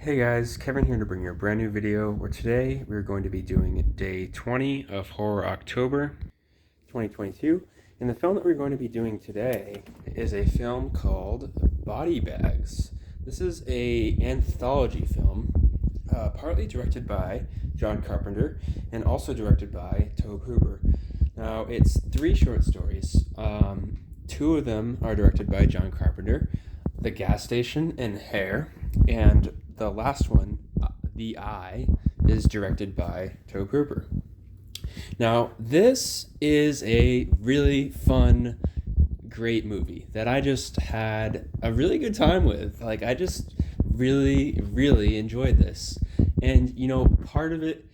Hey guys, Kevin here to bring you a brand new video where today we're going to be doing day 20 of Horror October 2022. And the film that we're going to be doing today is a film called Body Bags. This is a anthology film, partly directed by John Carpenter and also directed by Tobe Hooper. Now, it's three short stories. Two of them are directed by John Carpenter, The Gas Station and Hair, and the last one, The Eye, is directed by Tobe Hooper. Now, this is a really fun, great movie that I just had a really good time with. Like, I just really enjoyed this. And, part of it,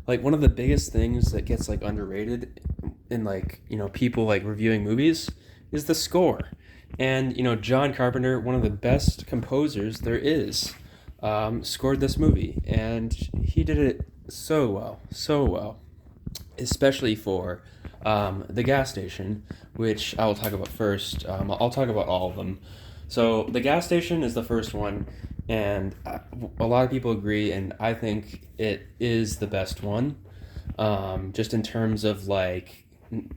like, one of the biggest things that gets, like, underrated in, like, people, like, reviewing movies is the score. And, John Carpenter, one of the best composers there is, scored this movie, and he did it so well, especially for The Gas Station, which I will talk about first. I'll talk about all of them. So The Gas Station is the first one, and a lot of people agree, and I think it is the best one, just in terms of like,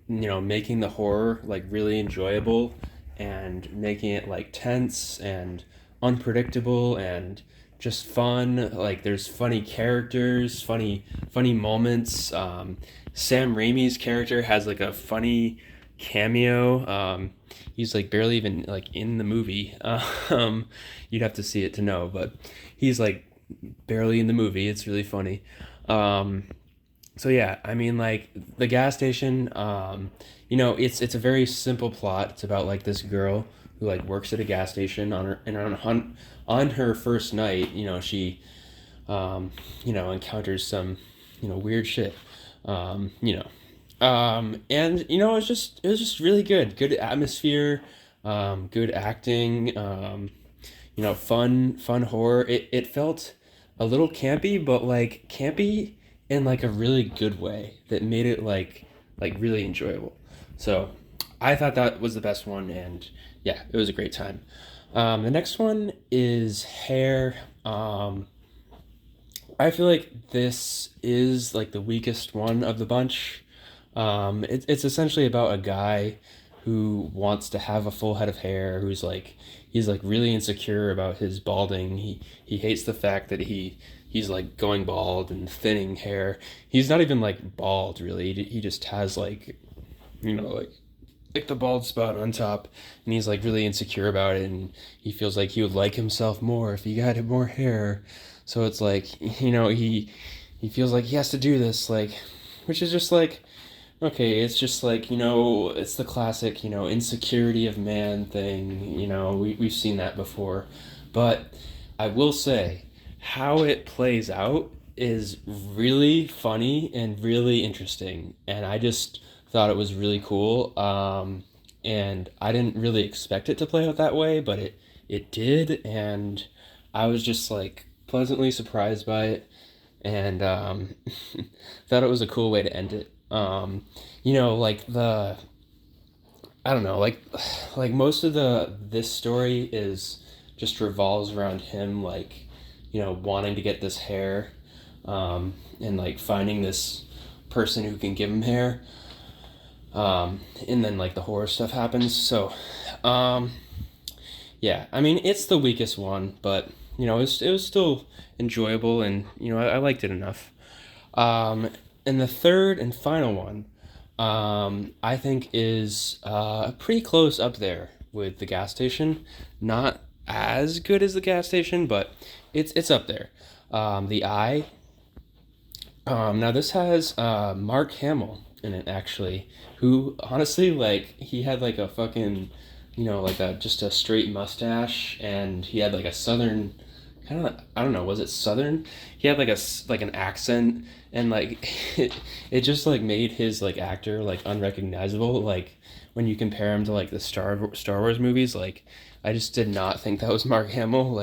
making the horror like really enjoyable and making it like tense and unpredictable and just fun. Like there's funny characters, funny moments. Sam Raimi's character has like a funny cameo. He's like barely even like in the movie. You'd have to see it to know, but he's like barely in the movie. It's really funny. So yeah, I mean like The Gas Station. It's a very simple plot. It's about like this girl who like works at a gas station on her first night. She encounters some weird shit. And it was just really good atmosphere, good acting, fun horror. It felt a little campy, but like campy in like a really good way that made it like really enjoyable. So I thought that was the best one, and yeah, it was a great time. The next one is Hair. I feel like this is like the weakest one of the bunch. It's essentially about a guy who wants to have a full head of hair, he's like really insecure about his balding. He hates the fact that he's like going bald and thinning hair. He's not even like bald really. He just has like like the bald spot on top, and he's like really insecure about it, and he feels like he would like himself more if he got more hair. So it's like he feels like he has to do this, like, which is just like, okay, it's just like, it's the classic, insecurity of man thing. We've seen that before. But I will say, how it plays out is really funny and really interesting. And I just thought it was really cool. And I didn't really expect it to play out that way, but it did. And I was just like pleasantly surprised by it. And thought it was a cool way to end it. Like I don't know, like most of this story is just revolves around him, like, wanting to get this hair, and like finding this person who can give him hair, and then like the horror stuff happens. So, yeah, I mean it's the weakest one, but it was still enjoyable, and I liked it enough. And the third and final one, I think is pretty close up there with The Gas Station. Not as good as The Gas Station, but it's up there. The Eye. Now this has Mark Hamill in it actually, who honestly like he had like a fucking, like a just a straight mustache, and he had like a southern kind of, I don't know, was it southern? He had like like an accent, and like it just like made his like actor like unrecognizable, like when you compare him to like the Star Wars movies. Like I just did not think that was Mark Hamill.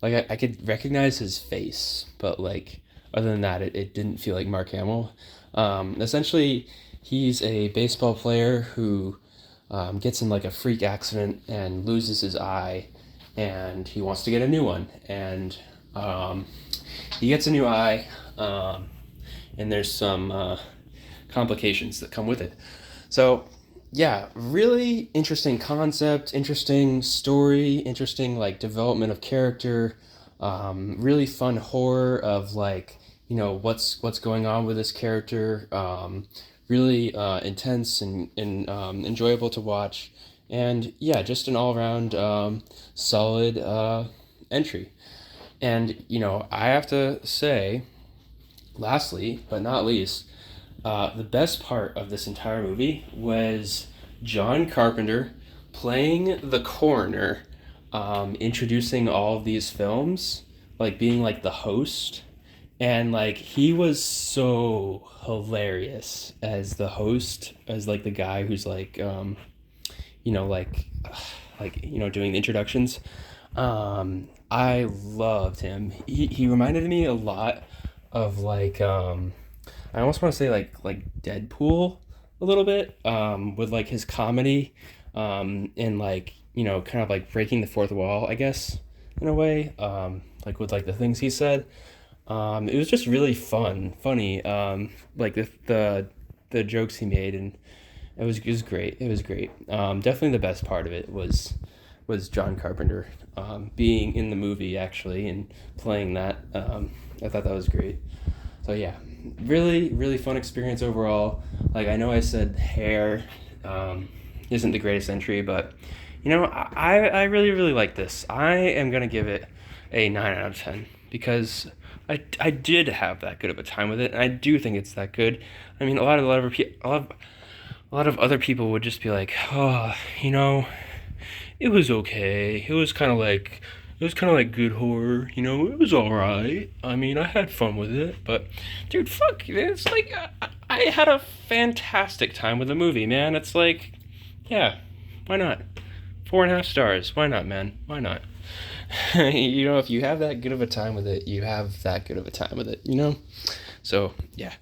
I could recognize his face, but like other than that, it didn't feel like Mark Hamill. Essentially, he's a baseball player who gets in like a freak accident and loses his eye, and he wants to get a new one. And He gets a new eye, and there's some complications that come with it. So, yeah, really interesting concept, interesting story, interesting like development of character. Really fun horror of like, you know, what's going on with this character. Really intense and enjoyable to watch. And yeah, just an all around solid entry. And you know, I have to say, lastly but not least, the best part of this entire movie was John Carpenter playing the coroner, introducing all of these films, like being like the host. And like he was so hilarious as the host, as like the guy who's like, you know, you know, doing the introductions. I loved him. He reminded me a lot of like I almost want to say like Deadpool a little bit, with like his comedy, and like, you know, kind of like breaking the fourth wall, I guess, in a way, like with like the things he said. It was just really funny, like the jokes he made, and it was great. It was great. Definitely the best part of it was John Carpenter, being in the movie actually and playing that. I thought that was great. So yeah, really fun experience overall. Like, I know I said hair isn't the greatest entry, but you know, I really like this. I am gonna give it a 9 out of 10 because I did have that good of a time with it, and I do think it's that good. I mean, a lot of other people would just be like, oh, you know, it was okay. It was kind of like good horror, you know. It was all right. I mean, I had fun with it, but dude, fuck, it's like I had a fantastic time with the movie, man. It's like, yeah, why not? 4.5 stars. Why not, man? Why not? You know, if you have that good of a time with it, you have that good of a time with it, you know? So, yeah.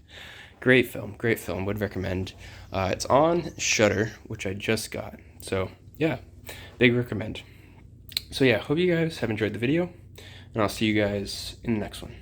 Great film. Great film. Would recommend. It's on Shudder, which I just got. So, yeah. Big recommend. So, yeah. Hope you guys have enjoyed the video, and I'll see you guys in the next one.